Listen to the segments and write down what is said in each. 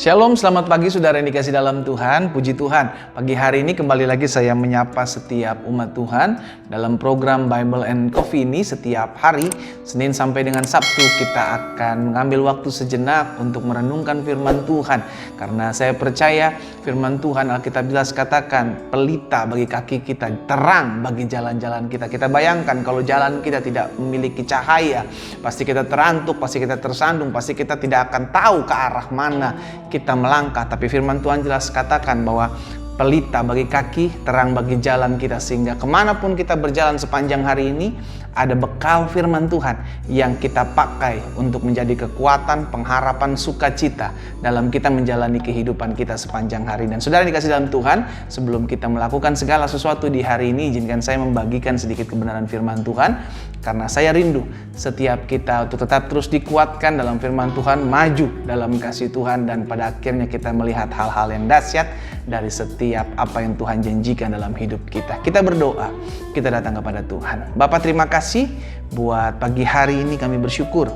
Shalom, selamat pagi saudara yang dikasih dalam Tuhan. Puji Tuhan, pagi hari ini kembali lagi saya menyapa setiap umat Tuhan dalam program Bible and Coffee ini. Setiap hari, Senin sampai dengan Sabtu, kita akan mengambil waktu sejenak untuk merenungkan firman Tuhan. Karena saya percaya firman Tuhan, Alkitab jelas katakan, pelita bagi kaki kita, terang bagi jalan-jalan kita. Kita bayangkan kalau jalan kita tidak memiliki cahaya, pasti kita terantuk, pasti kita tersandung, pasti kita tidak akan tahu ke arah mana kita melangkah. Tapi firman Tuhan jelas katakan bahwa pelita bagi kaki, terang bagi jalan kita, sehingga kemanapun kita berjalan sepanjang hari ini ada bekal firman Tuhan yang kita pakai untuk menjadi kekuatan, pengharapan, sukacita dalam kita menjalani kehidupan kita sepanjang hari. Dan saudara dikasih dalam Tuhan, sebelum kita melakukan segala sesuatu di hari ini, izinkan saya membagikan sedikit kebenaran firman Tuhan, karena saya rindu setiap kita untuk tetap terus dikuatkan dalam firman Tuhan, maju dalam kasih Tuhan, dan pada akhirnya kita melihat hal-hal yang dahsyat dari setiap apa yang Tuhan janjikan dalam hidup kita. Kita berdoa, kita datang kepada Tuhan. Bapa, terima kasih buat pagi hari ini. Kami bersyukur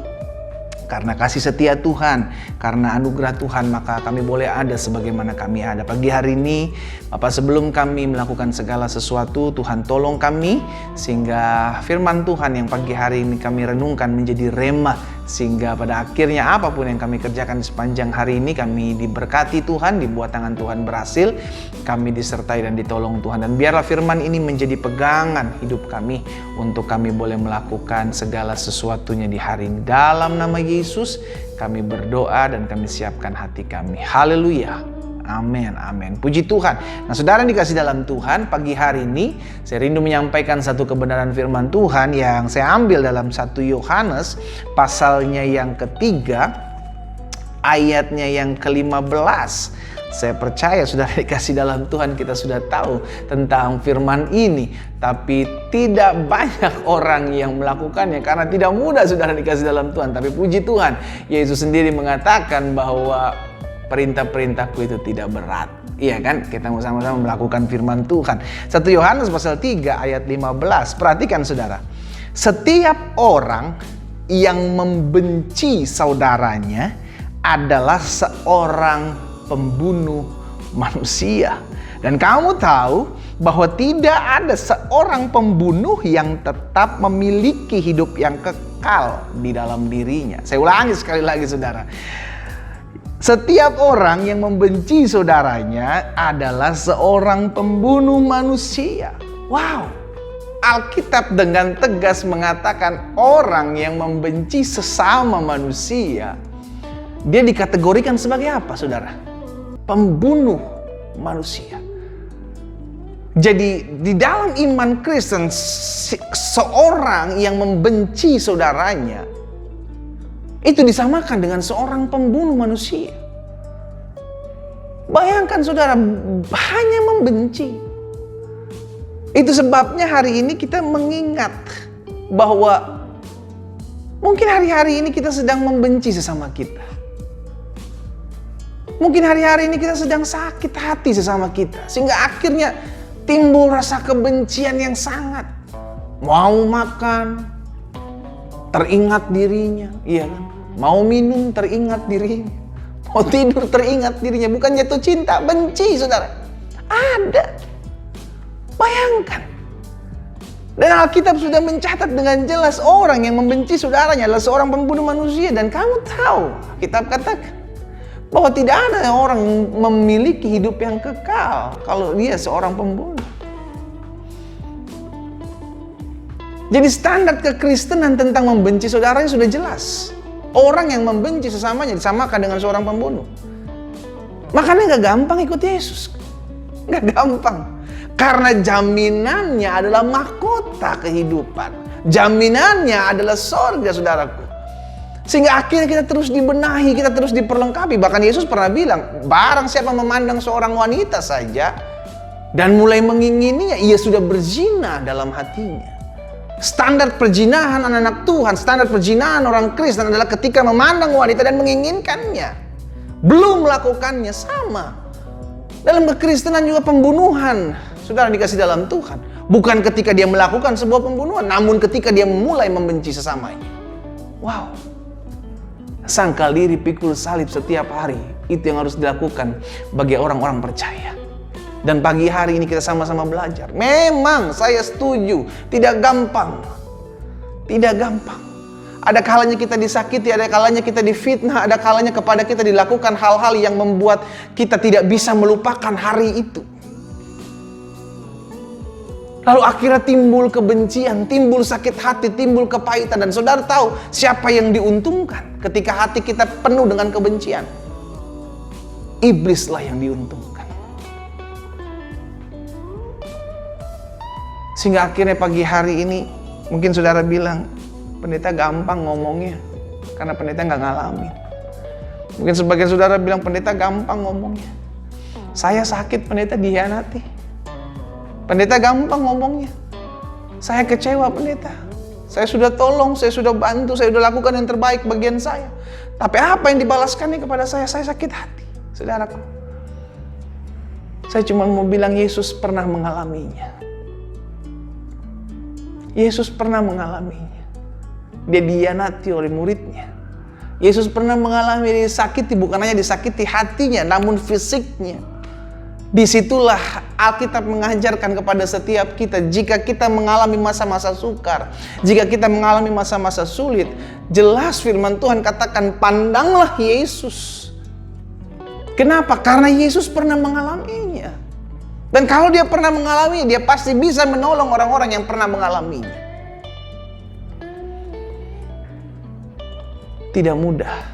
karena kasih setia Tuhan, karena anugerah Tuhan, maka kami boleh ada sebagaimana kami ada. Pagi hari ini, Bapak, sebelum kami melakukan segala sesuatu, Tuhan tolong kami, sehingga firman Tuhan yang pagi hari ini kami renungkan menjadi rema, sehingga pada akhirnya apapun yang kami kerjakan sepanjang hari ini, kami diberkati Tuhan, dibuat tangan Tuhan berhasil, kami disertai dan ditolong Tuhan. Dan biarlah firman ini menjadi pegangan hidup kami, untuk kami boleh melakukan segala sesuatunya di hari ini. Dalam nama Yesus kami berdoa dan kami siapkan hati kami. Haleluya. Amin, amin. Puji Tuhan. Nah, saudara yang dikasih dalam Tuhan, pagi hari ini saya rindu menyampaikan satu kebenaran firman Tuhan yang saya ambil dalam 1 Yohanes pasalnya yang ketiga, ayatnya yang ke-15. Saya percaya saudara dikasih dalam Tuhan, kita sudah tahu tentang firman ini, tapi tidak banyak orang yang melakukannya karena tidak mudah saudara dikasih dalam Tuhan. Tapi puji Tuhan, Yesus sendiri mengatakan bahwa perintah-perintahku itu tidak berat. Iya kan? Kita sama-sama melakukan firman Tuhan. 1 Yohanes pasal 3 ayat 15. Perhatikan saudara. Setiap orang yang membenci saudaranya adalah seorang pembunuh manusia. Dan kamu tahu bahwa tidak ada seorang pembunuh yang tetap memiliki hidup yang kekal di dalam dirinya. Saya ulangi sekali lagi saudara. Setiap orang yang membenci saudaranya adalah seorang pembunuh manusia. Wow. Alkitab dengan tegas mengatakan orang yang membenci sesama manusia, dia dikategorikan sebagai apa, saudara? Pembunuh manusia. Jadi di dalam iman Kristen, seorang yang membenci saudaranya itu disamakan dengan seorang pembunuh manusia. Bayangkan saudara, hanya membenci. Itu sebabnya hari ini kita mengingat bahwa mungkin hari-hari ini kita sedang membenci sesama kita. Mungkin hari-hari ini kita sedang sakit hati sesama kita, sehingga akhirnya timbul rasa kebencian yang sangat. Mau makan, teringat dirinya, iya kan? Mau minum, teringat dirinya. Mau tidur, teringat dirinya. Bukan jatuh cinta, benci saudara. Ada. Bayangkan. Dan Alkitab sudah mencatat dengan jelas orang yang membenci saudaranya adalah seorang pembunuh manusia. Dan kamu tahu, Kitab katakan bahwa tidak ada orang memiliki hidup yang kekal kalau dia seorang pembunuh. Jadi standar kekristenan tentang membenci saudaranya sudah jelas. Orang yang membenci sesamanya disamakan dengan seorang pembunuh. Makanya gak gampang ikut Yesus. Gak gampang. Karena jaminannya adalah mahkota kehidupan. Jaminannya adalah sorga, saudaraku. Sehingga akhirnya kita terus dibenahi, kita terus diperlengkapi. Bahkan Yesus pernah bilang, barang siapa memandang seorang wanita saja dan mulai mengingininya, ia sudah berzina dalam hatinya. Standar perzinahan anak-anak Tuhan, standar perzinahan orang Kristen adalah ketika memandang wanita dan menginginkannya, belum melakukannya. Sama dalam kekristenan juga pembunuhan, saudara dikasih dalam Tuhan, bukan ketika dia melakukan sebuah pembunuhan, namun ketika dia mulai membenci sesamanya. Wow. Sangkal diri, pikul salib setiap hari. Itu yang harus dilakukan bagi orang-orang percaya. Dan pagi hari ini kita sama-sama belajar. Memang saya setuju, tidak gampang. Tidak gampang. Ada kalanya kita disakiti, ada kalanya kita difitnah, ada kalanya kepada kita dilakukan hal-hal yang membuat kita tidak bisa melupakan hari itu. Lalu akhirnya timbul kebencian, timbul sakit hati, timbul kepahitan. Dan saudara tahu siapa yang diuntungkan ketika hati kita penuh dengan kebencian? Iblislah yang diuntungkan. Sehingga akhirnya pagi hari ini mungkin saudara bilang, pendeta gampang ngomongnya karena pendeta nggak ngalamin. Mungkin sebagian saudara bilang, pendeta gampang ngomongnya. Saya sakit, pendeta dihianati. Pendeta gampang ngomongnya. Saya kecewa, pendeta. Saya sudah tolong, saya sudah bantu, saya sudah lakukan yang terbaik bagian saya. Tapi apa yang dibalaskannya kepada saya sakit hati. Saudaraku, saya cuma mau bilang Yesus pernah mengalaminya. Yesus pernah mengalaminya. Dia dihianati oleh muridnya. Yesus pernah mengalami disakiti, bukan hanya disakiti hatinya, namun fisiknya. Disitulah Alkitab mengajarkan kepada setiap kita, jika kita mengalami masa-masa sukar, jika kita mengalami masa-masa sulit, jelas firman Tuhan katakan, pandanglah Yesus. Kenapa? Karena Yesus pernah mengalaminya. Dan kalau dia pernah mengalaminya, dia pasti bisa menolong orang-orang yang pernah mengalaminya. Tidak mudah,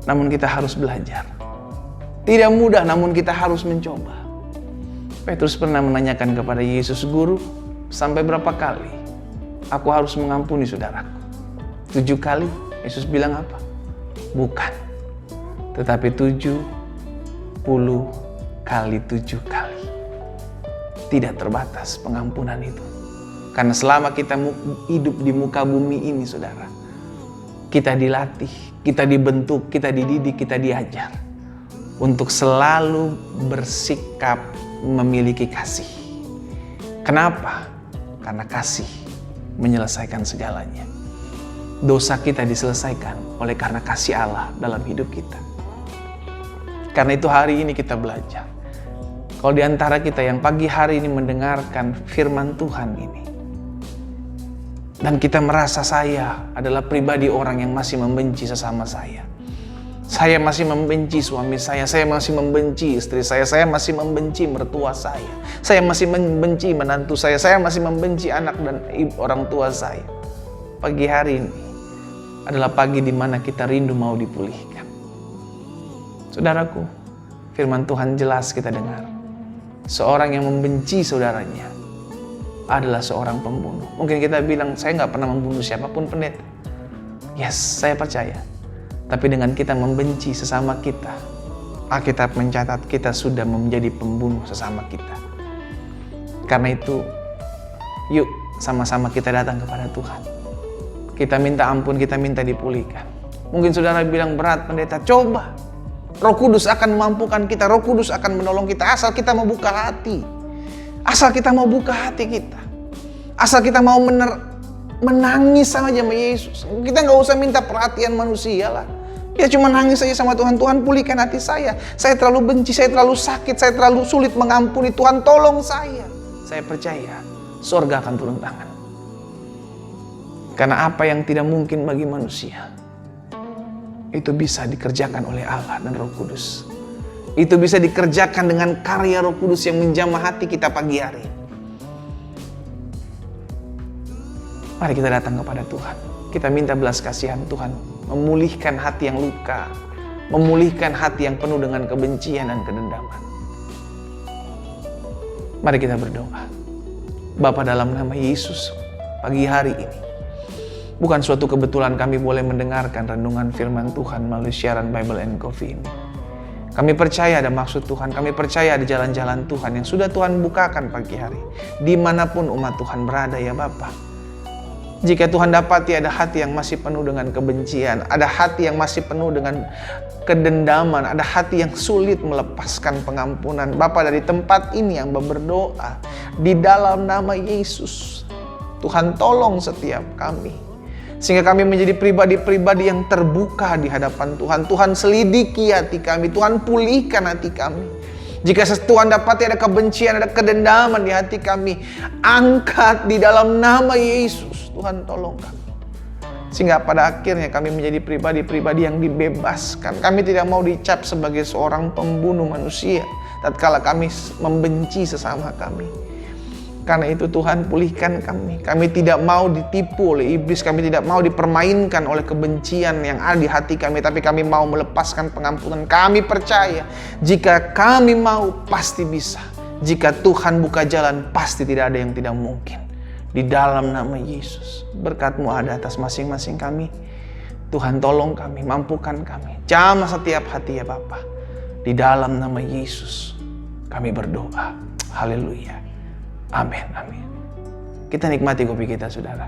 namun kita harus belajar. Tidak mudah, namun kita harus mencoba. Petrus pernah menanyakan kepada Yesus, Guru, sampai berapa kali aku harus mengampuni saudaraku? 7 kali? Yesus bilang apa? Bukan, tetapi 70 kali 7 kali. Tidak terbatas pengampunan itu. Karena selama kita hidup di muka bumi ini, saudara, kita dilatih, kita dibentuk, kita dididik, kita diajar untuk selalu bersikap memiliki kasih. Kenapa? Karena kasih menyelesaikan segalanya. Dosa kita diselesaikan oleh karena kasih Allah dalam hidup kita. Karena itu hari ini kita belajar. Kalau di antara kita yang pagi hari ini mendengarkan firman Tuhan ini, dan kita merasa saya adalah pribadi orang yang masih membenci sesama saya. Saya masih membenci suami saya masih membenci istri saya masih membenci mertua saya masih membenci menantu saya masih membenci anak dan orang tua saya. Pagi hari ini adalah pagi di mana kita rindu mau dipulihkan. Saudaraku, firman Tuhan jelas kita dengar. Seorang yang membenci saudaranya adalah seorang pembunuh. Mungkin kita bilang, saya nggak pernah membunuh siapapun, pendeta. Yes, saya percaya. Tapi dengan kita membenci sesama kita, Alkitab mencatat kita sudah menjadi pembunuh sesama kita. Karena itu, yuk sama-sama kita datang kepada Tuhan. Kita minta ampun, kita minta dipulihkan. Mungkin saudara bilang, berat, pendeta. Coba. Roh Kudus akan memampukan kita, Roh Kudus akan menolong kita, asal kita mau buka hati. Asal kita mau buka hati kita. Asal kita mau menangis saja sama Yesus. Kita nggak usah minta perhatian manusia lah. Ya cuma nangis saja sama Tuhan. Tuhan, pulihkan hati saya. Saya terlalu benci, saya terlalu sakit, saya terlalu sulit mengampuni. Tuhan, tolong saya. Saya percaya surga akan turun tangan. Karena apa yang tidak mungkin bagi manusia, itu bisa dikerjakan oleh Allah dan Roh Kudus. Itu bisa dikerjakan dengan karya Roh Kudus yang menjamah hati kita pagi hari. Mari kita datang kepada Tuhan. Kita minta belas kasihan Tuhan, memulihkan hati yang luka, memulihkan hati yang penuh dengan kebencian dan kedendaman. Mari kita berdoa. Bapa, dalam nama Yesus, pagi hari ini, bukan suatu kebetulan kami boleh mendengarkan renungan firman Tuhan melalui siaran Bible and Coffee ini. Kami percaya ada maksud Tuhan, kami percaya ada jalan-jalan Tuhan yang sudah Tuhan bukakan pagi hari. Dimanapun umat Tuhan berada ya Bapa. Jika Tuhan dapati ada hati yang masih penuh dengan kebencian, ada hati yang masih penuh dengan kedendaman, ada hati yang sulit melepaskan pengampunan. Bapa, dari tempat ini yang berdoa, di dalam nama Yesus, Tuhan tolong setiap kami. Sehingga kami menjadi pribadi-pribadi yang terbuka di hadapan Tuhan. Tuhan selidiki hati kami, Tuhan pulihkan hati kami. Jika Tuhan dapati ada kebencian, ada kedendaman di hati kami, angkat di dalam nama Yesus. Tuhan tolong kami. Sehingga pada akhirnya kami menjadi pribadi-pribadi yang dibebaskan. Kami tidak mau dicap sebagai seorang pembunuh manusia tatkala kami membenci sesama kami. Karena itu Tuhan pulihkan kami. Kami tidak mau ditipu oleh iblis. Kami tidak mau dipermainkan oleh kebencian yang ada di hati kami. Tapi kami mau melepaskan pengampunan. Kami percaya jika kami mau pasti bisa. Jika Tuhan buka jalan pasti tidak ada yang tidak mungkin. Di dalam nama Yesus, berkat-Mu ada atas masing-masing kami. Tuhan tolong kami, mampukan kami. Jamah setiap hati ya Bapa. Di dalam nama Yesus kami berdoa. Haleluya. Amin, amin. Kita nikmati kopi kita, saudara.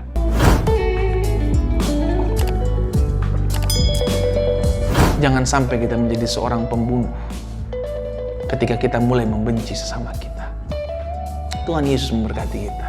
Jangan sampai kita menjadi seorang pembunuh ketika kita mulai membenci sesama kita. Tuhan Yesus memberkati kita.